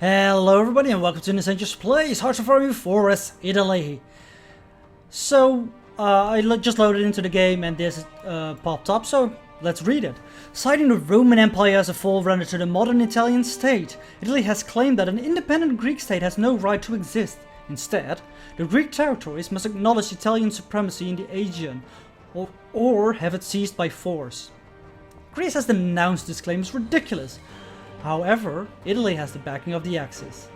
Hello everybody and welcome to Essentials Plays Hearts of Iron Forest, Italy. So, just loaded into the game and this popped up, so let's read it. Citing the Roman Empire as a forerunner to the modern Italian state, Italy has claimed that an independent Greek state has no right to exist. Instead, the Greek territories must acknowledge Italian supremacy in the Aegean, or have it seized by force. Greece has denounced this claim as ridiculous. However, Italy has the backing of the Axis.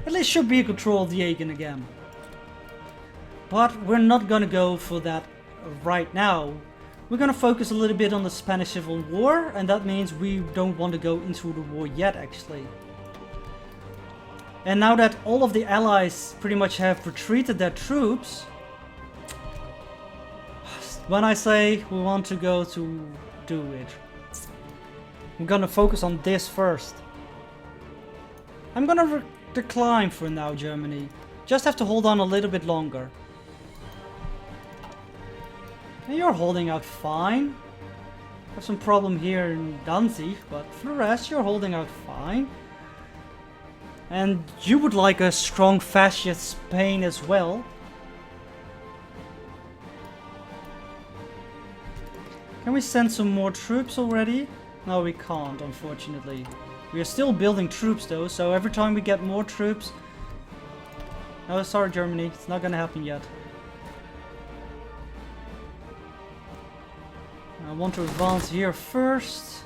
Italy should be in control of the Aegean again. But we're not gonna go for that right now. We're gonna focus a little bit on the Spanish Civil War, and that means we don't want to go into the war yet actually. And now that all of the allies pretty much have retreated their troops, when I say we want to go to do it, I'm gonna focus on this first. I'm gonna decline for now, Germany. Just have to hold on a little bit longer. And you're holding out fine. Have some problem here in Danzig, but for the rest you're holding out fine. And you would like a strong fascist Spain as well. Can we send some more troops already? No, we can't, unfortunately. We are still building troops though, so every time we get more troops... Oh, sorry Germany, it's not gonna happen yet. I want to advance here first.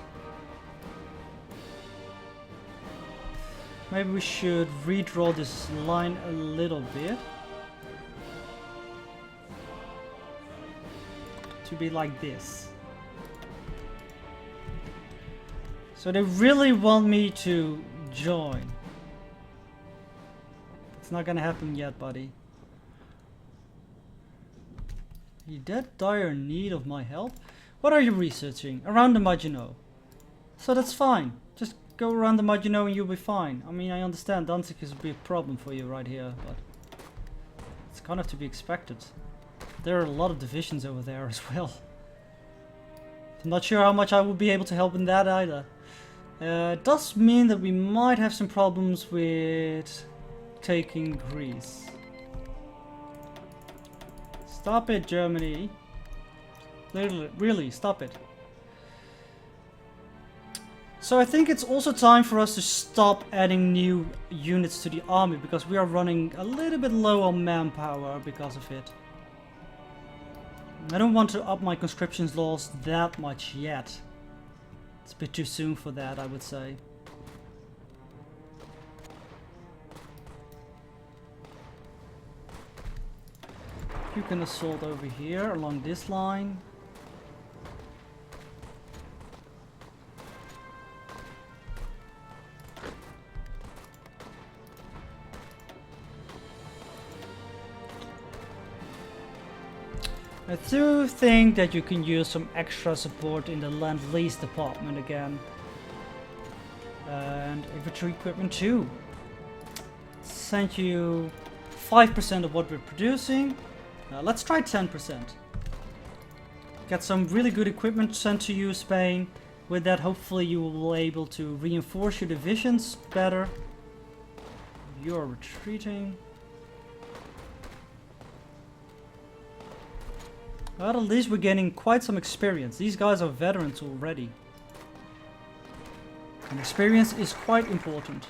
Maybe we should redraw this line a little bit. To be like this. So they really want me to join. It's not gonna happen yet, buddy. Are you that dire need of my help? What are you researching? Around the Maginot. So that's fine. Just go around the Maginot and you'll be fine. I mean, I understand Danzig is a big problem for you right here, but it's kind of to be expected. There are a lot of divisions over there as well. I'm not sure how much I will be able to help in that either. It does mean that we might have some problems with taking Greece. Stop it, Germany. Really, stop it. So I think it's also time for us to stop adding new units to the army, because we are running a little bit low on manpower because of it. I don't want to up my conscription laws that much yet. It's a bit too soon for that, I would say. You can assault over here along this line. I do think that you can use some extra support in the Land-Lease department again. And infantry equipment too. Send you 5% of what we're producing. Let's try 10%. Get some really good equipment sent to you, Spain. With that, hopefully you will be able to reinforce your divisions better. You're retreating. But at least we're gaining quite some experience. These guys are veterans already. And experience is quite important.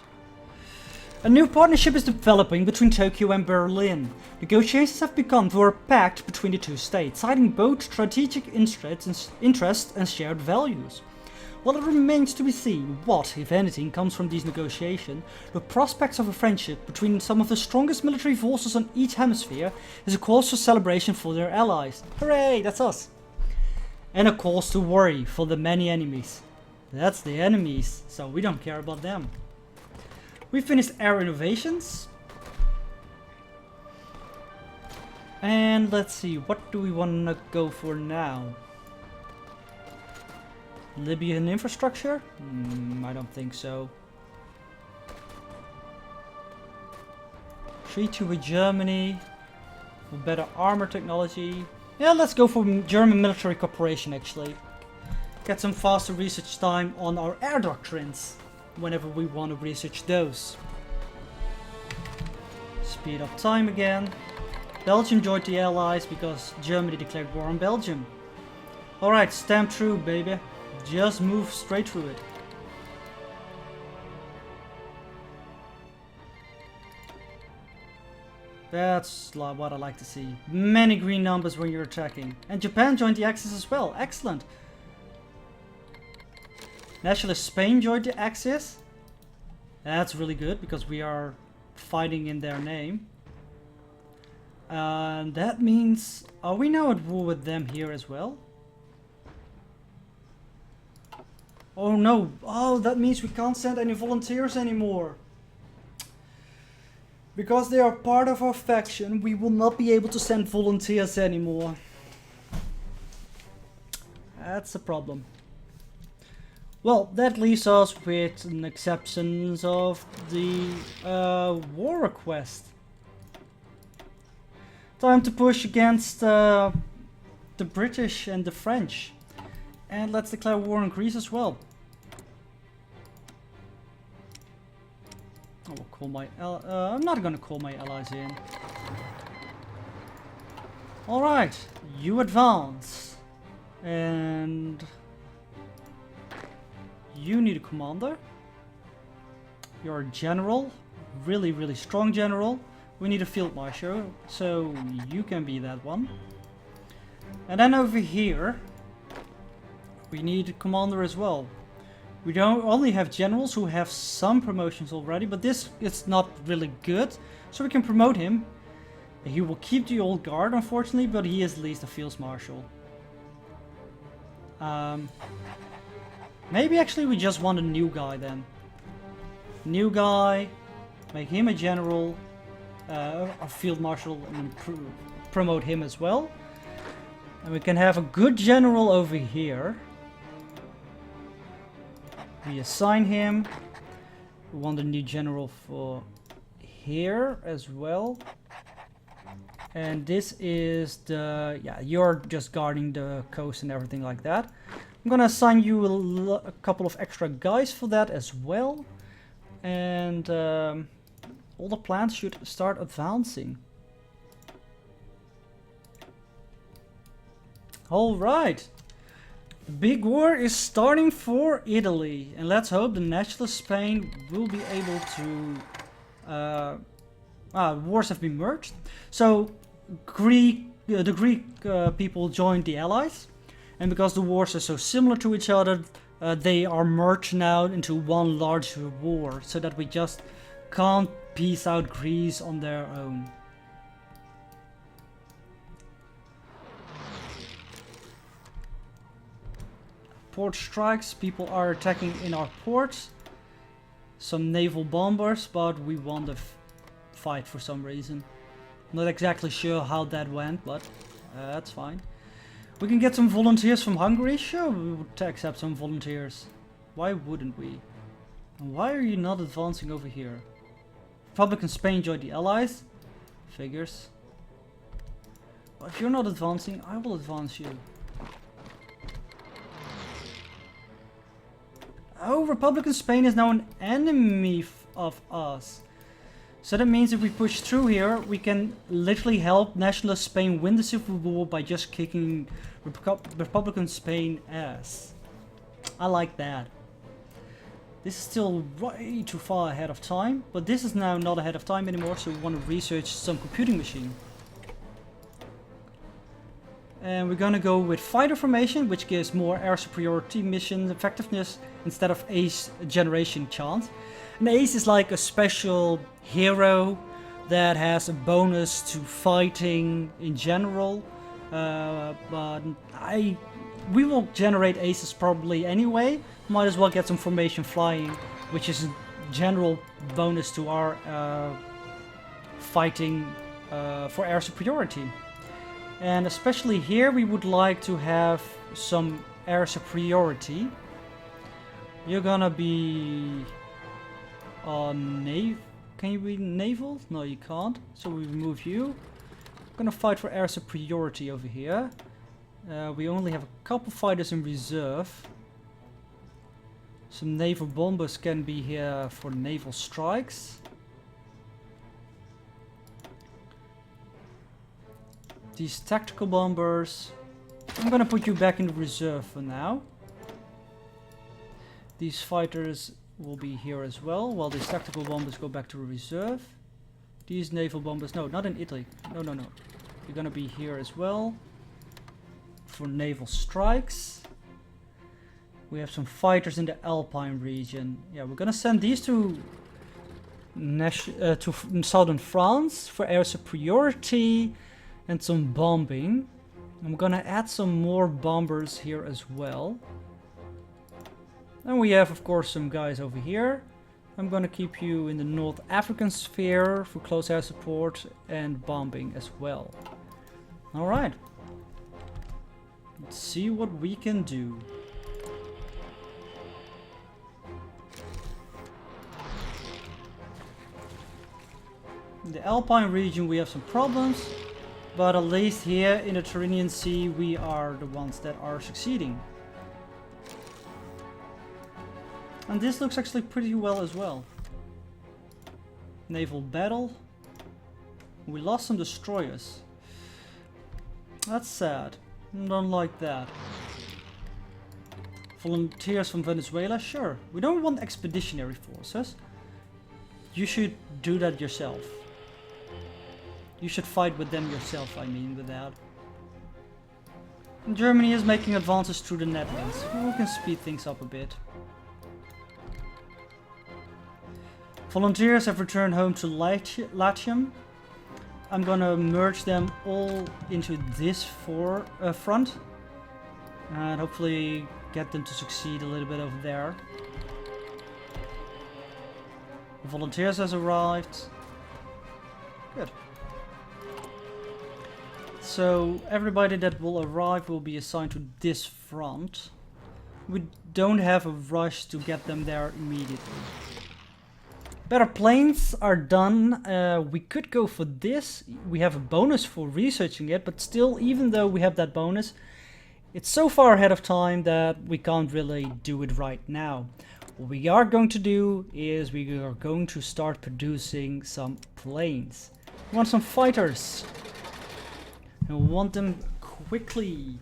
A new partnership is developing between Tokyo and Berlin. Negotiations have begun for a pact between the two states, citing both strategic interests and shared values. While it remains to be seen what, if anything, comes from these negotiations, the prospects of a friendship between some of the strongest military forces on each hemisphere is a cause for celebration for their allies. Hooray, that's us! And a cause to worry for the many enemies. That's the enemies, so we don't care about them. We finished air innovations. And let's see, what do we want to go for now? Libyan infrastructure? I don't think so. Treaty with Germany for better armor technology. Yeah, let's go for German military cooperation actually. Get some faster research time on our air doctrines whenever we want to research those. Speed up time again. Belgium joined the Allies because Germany declared war on Belgium. Alright, stamp through, baby. Just move straight through it. That's what I like to see. Many green numbers when you're attacking. And Japan joined the Axis as well. Excellent. Nationalist Spain joined the Axis. That's really good because we are fighting in their name. And that means... Are we now at war with them here as well? Oh no. Oh, that means we can't send any volunteers anymore. Because they are part of our faction, we will not be able to send volunteers anymore. That's a problem. Well, that leaves us with an acceptance of the war request. Time to push against the British and the French. And let's declare war on Greece as well. I will call my I'm not gonna call my allies in. Alright, you advance. And you need a commander. You're a general. Really strong general. We need a field marshal, so you can be that one. And then over here we need a commander as well. We don't only have generals who have some promotions already, but this is not really good, so we can promote him. He will keep the old guard, unfortunately, but he is at least a field marshal. Maybe actually we just want a new guy then. New guy, make him a general, a field marshal, and promote him as well. And we can have a good general over here. We assign him. We want a new general for here as well. And this is the... yeah, you're just guarding the coast and everything like that. I'm gonna assign you a couple of extra guys for that as well. And all the plants should start advancing. Alright. The big war is starting for Italy, and let's hope the nationalist Spain will be able to... wars have been merged. So the Greek people joined the Allies, and because the wars are so similar to each other, they are merged now into one larger war, so that we just can't piece out Greece on their own. Port strikes, people are attacking in our ports. Some naval bombers, but we won the fight for some reason. Not exactly sure how that went, but that's fine. We can get some volunteers from Hungary. Sure, we would accept some volunteers. Why wouldn't we? And why are you not advancing over here? Republican Spain joined the Allies. Figures. Well, if you're not advancing, I will advance you. Oh, Republican Spain is now an enemy of us. So that means if we push through here, we can literally help Nationalist Spain win the Civil War by just kicking Republican Spain ass. I like that. This is still way too far ahead of time, but this is now not ahead of time anymore, so we want to research some computing machine. And we're gonna go with fighter formation, which gives more air superiority mission effectiveness instead of ace generation chance. An ace is like a special hero that has a bonus to fighting in general, but we will generate aces probably anyway. Might as well get some formation flying, which is a general bonus to our fighting for air superiority. And especially here we would like to have some air superiority. You're gonna be on naval. Can you be naval? No, you can't. So we remove you. We're gonna fight for air superiority over here. We only have a couple fighters in reserve. Some naval bombers can be here for naval strikes. These tactical bombers, I'm gonna put you back in the reserve for now. These fighters will be here as well, while these tactical bombers go back to reserve. These naval bombers, no, not in Italy. No. You're gonna be here as well for naval strikes. We have some fighters in the Alpine region. Yeah, we're gonna send these to southern France for air superiority and some bombing. I'm gonna add some more bombers here as well. And we have, of course, some guys over here. I'm gonna keep you in the North African sphere for close air support and bombing as well. Alright. Let's see what we can do. In the Alpine region we have some problems, but at least here in the Tyrrhenian Sea we are the ones that are succeeding. And this looks actually pretty well as well. Naval battle. We lost some destroyers. That's sad. Don't like that. Volunteers from Venezuela? Sure. We don't want expeditionary forces. You should do that yourself. You should fight with them yourself, I mean, with that. And Germany is making advances through the Netherlands. We can speed things up a bit. Volunteers have returned home to Latium. I'm gonna merge them all into this front. And hopefully get them to succeed a little bit over there. The volunteers has arrived. Good. So everybody that will arrive will be assigned to this front. We don't have a rush to get them there immediately. Better planes are done. We could go for this. We have a bonus for researching it, but still, even though we have that bonus, it's so far ahead of time that we can't really do it right now. What we are going to do is we are going to start producing some planes. We want some fighters. And we want them quickly.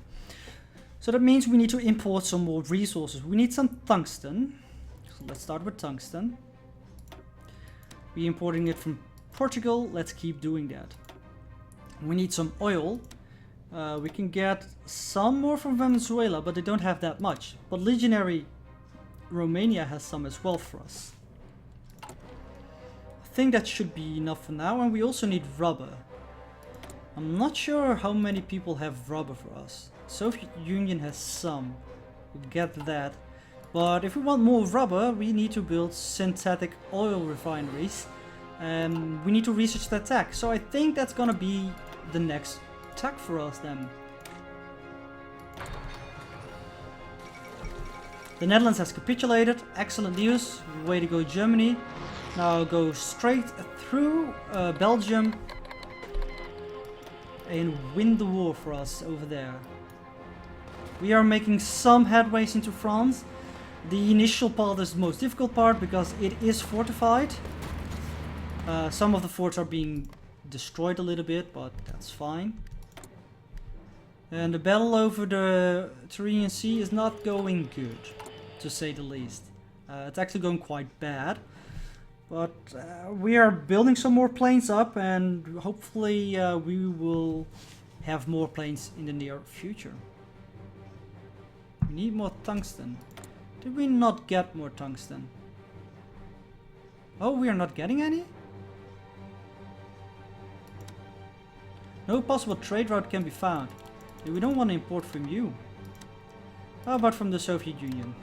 So that means we need to import some more resources. We need some tungsten. So let's start with tungsten. We're importing it from Portugal. Let's keep doing that. We need some oil. We can get some more from Venezuela, but they don't have that much. But Legionary Romania has some as well for us. I think that should be enough for now, and we also need rubber. I'm not sure how many people have rubber for us. Soviet Union has some. We'll get that. But if we want more rubber, we need to build synthetic oil refineries. And we need to research that tech. So I think that's gonna be the next tech for us then. The Netherlands has capitulated. Excellent news. Way to go, Germany. Now go straight through Belgium and win the war for us over there. We are making some headways into France. The initial part is the most difficult part because it is fortified. Some of the forts are being destroyed a little bit, but that's fine. And the battle over the Tyrrhenian Sea is not going good, to say the least. It's actually going quite bad. But we are building some more planes up, and hopefully we will have more planes in the near future. We need more tungsten. Did we not get more tungsten? Oh, we are not getting any? No possible trade route can be found. We don't want to import from you. How about from the Soviet Union?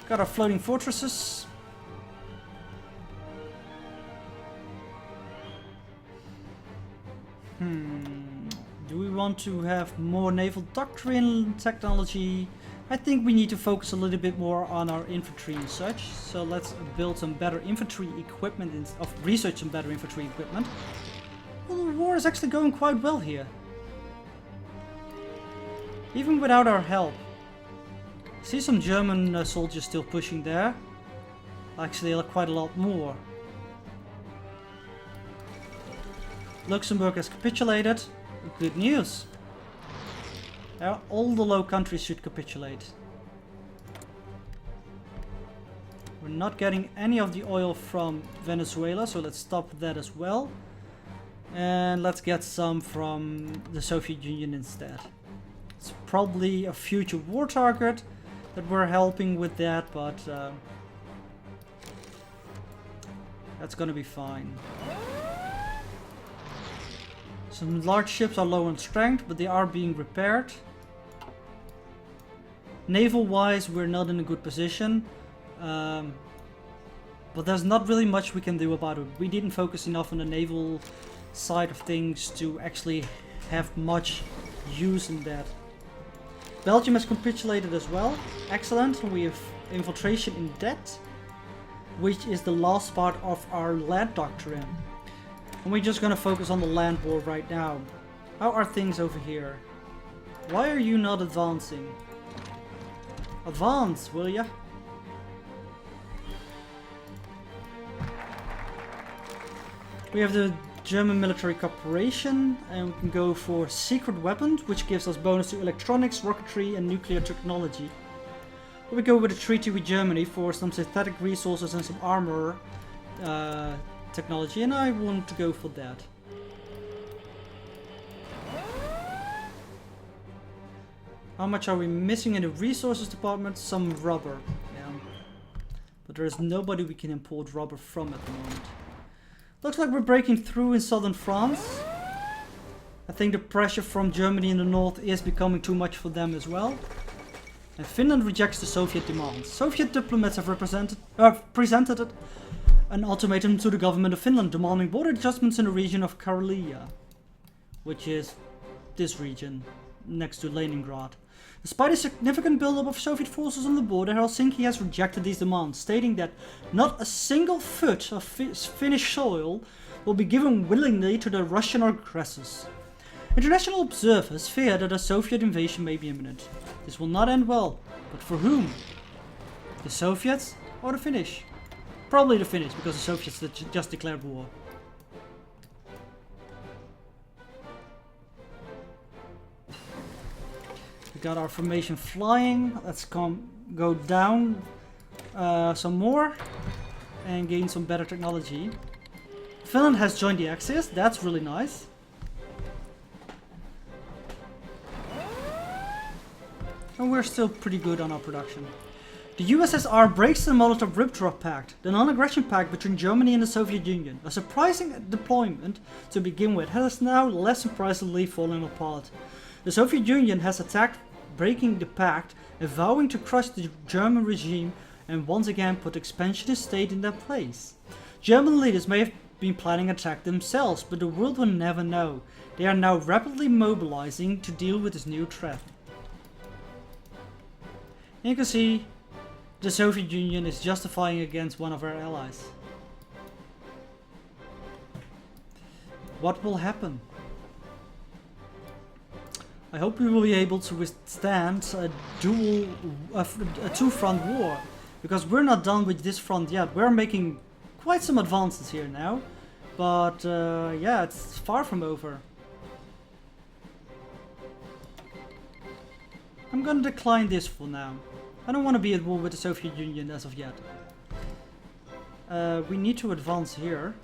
Got our floating fortresses. Do we want to have more naval doctrine technology? I think we need to focus a little bit more on our infantry and such. So let's build some better infantry equipment and research some better infantry equipment. Well, the war is actually going quite well here. Even without our help. See some German soldiers still pushing there. Actually, quite a lot more. Luxembourg has capitulated. Good news. All the Low Countries should capitulate. We're not getting any of the oil from Venezuela, so let's stop that as well. And let's get some from the Soviet Union instead. It's probably a future war target that we're helping with that, but that's gonna be fine. Some large ships are low on strength, but they are being repaired. Naval-wise, we're not in a good position. But there's not really much we can do about it. We didn't focus enough on the naval side of things to actually have much use in that. Belgium has capitulated as well. Excellent. We have infiltration in debt, which is the last part of our land doctrine. And we're just gonna focus on the land war right now. How are things over here? Why are you not advancing? Advance, will ya? We have the German military cooperation, and we can go for secret weapons, which gives us bonus to electronics, rocketry and nuclear technology. Or we go with a treaty with Germany for some synthetic resources and some armor technology, and I want to go for that. How much are we missing in the resources department? Some rubber, yeah. But there is nobody we can import rubber from at the moment. Looks like we're breaking through in southern France. I think the pressure from Germany in the north is becoming too much for them as well. And Finland rejects the Soviet demands. Soviet diplomats have presented an ultimatum to the government of Finland demanding border adjustments in the region of Karelia, which is this region next to Leningrad. Despite a significant buildup of Soviet forces on the border, Helsinki has rejected these demands, stating that not a single foot of Finnish soil will be given willingly to the Russian aggressors. International observers fear that a Soviet invasion may be imminent. This will not end well, but for whom? The Soviets or the Finnish? Probably the Finnish, because the Soviets just declared war. Got our formation flying. Let's go down some more and gain some better technology. Finland has joined the Axis. That's really nice. And we're still pretty good on our production. The USSR breaks the Molotov-Ribbentrop Pact, the non-aggression pact between Germany and the Soviet Union. A surprising deployment to begin with has now less surprisingly fallen apart. The Soviet Union has attacked, breaking the pact and vowing to crush the German regime and once again put expansionist state in their place. German leaders may have been planning an attack themselves, but the world will never know. They are now rapidly mobilizing to deal with this new threat. And you can see the Soviet Union is justifying against one of our allies. What will happen? I hope we will be able to withstand a two-front war, because we're not done with this front yet. We're making quite some advances here now, but yeah, it's far from over. I'm gonna decline this for now. I don't want to be at war with the Soviet Union as of yet. We need to advance here.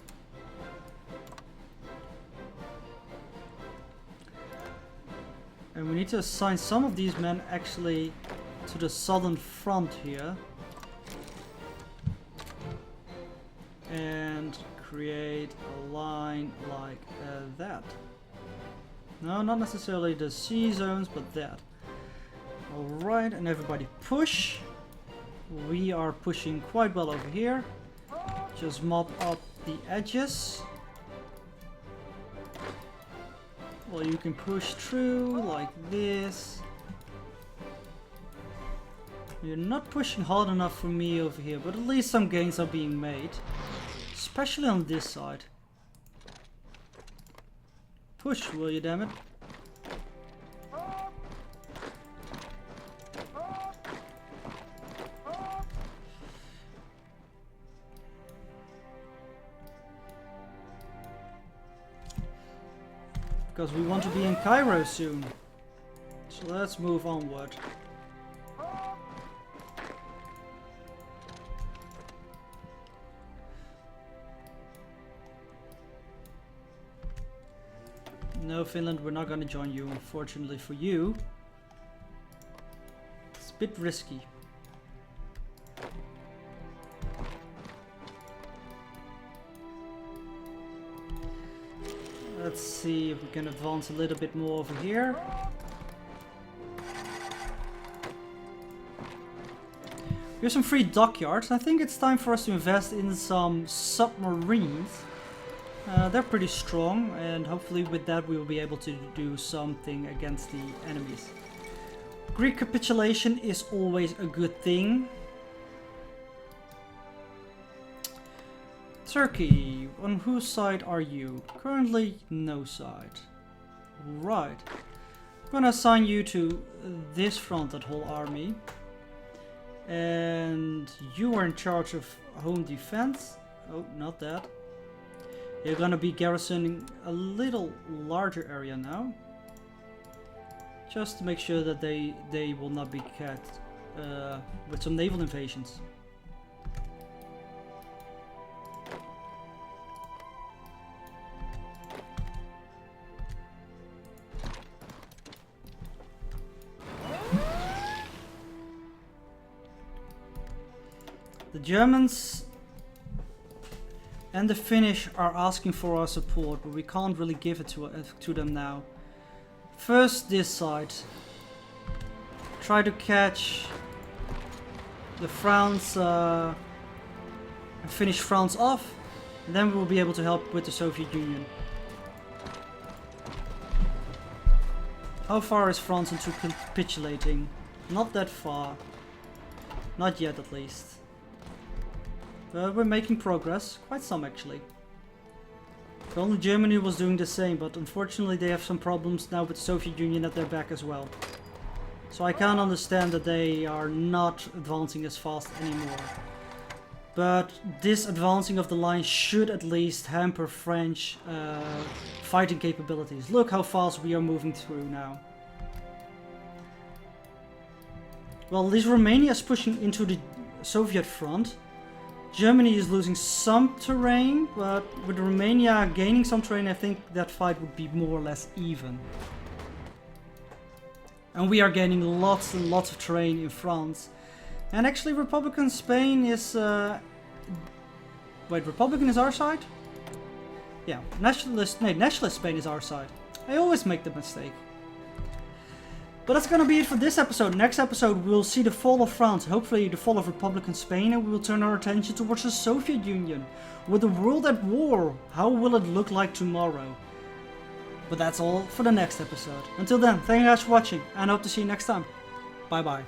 And we need to assign some of these men actually to the southern front here. And create a line like that. No, not necessarily the C zones, but that. Alright, and everybody push. We are pushing quite well over here. Just mop up the edges. Well, you can push through like this. You're not pushing hard enough for me over here, but at least some gains are being made. Especially on this side. Push, will you, damn it? because we want to be in Cairo soon. So let's move onward. No, Finland, we're not going to join you, unfortunately for you. It's a bit risky. Let's see if we can advance a little bit more over here. We have some free dockyards. I think it's time for us to invest in some submarines. They're pretty strong, and hopefully with that we will be able to do something against the enemies. Greek capitulation is always a good thing. Turkey, on whose side are you? Currently, no side. Right. I'm gonna assign you to this front, that whole army. And you are in charge of home defense. Oh, not that. You're gonna be garrisoning a little larger area now. Just to make sure that they will not be caught with some naval invasions. The Germans and the Finnish are asking for our support, but we can't really give it to them now. First, this side. Try to catch the France and finish France off, and then we will be able to help with the Soviet Union. How far is France into capitulating? Not that far. Not yet, at least. We're making progress, quite some actually. If only Germany was doing the same, but unfortunately they have some problems now with the Soviet Union at their back as well. So I can't understand that they are not advancing as fast anymore. But this advancing of the line should at least hamper French fighting capabilities. Look how fast we are moving through now. Well, at least Romania is pushing into the Soviet front. Germany is losing some terrain, but with Romania gaining some terrain, I think that fight would be more or less even. And we are gaining lots and lots of terrain in France. And actually Republican Spain is... Wait, Republican is our side? Yeah, Nationalist Spain is our side. I always make the mistake. But that's gonna be it for this episode. Next episode we'll see the fall of France, hopefully the fall of Republican Spain, and we will turn our attention towards the Soviet Union. With the world at war, how will it look like tomorrow? But that's all for the next episode. Until then, thank you guys for watching, and I hope to see you next time. Bye bye.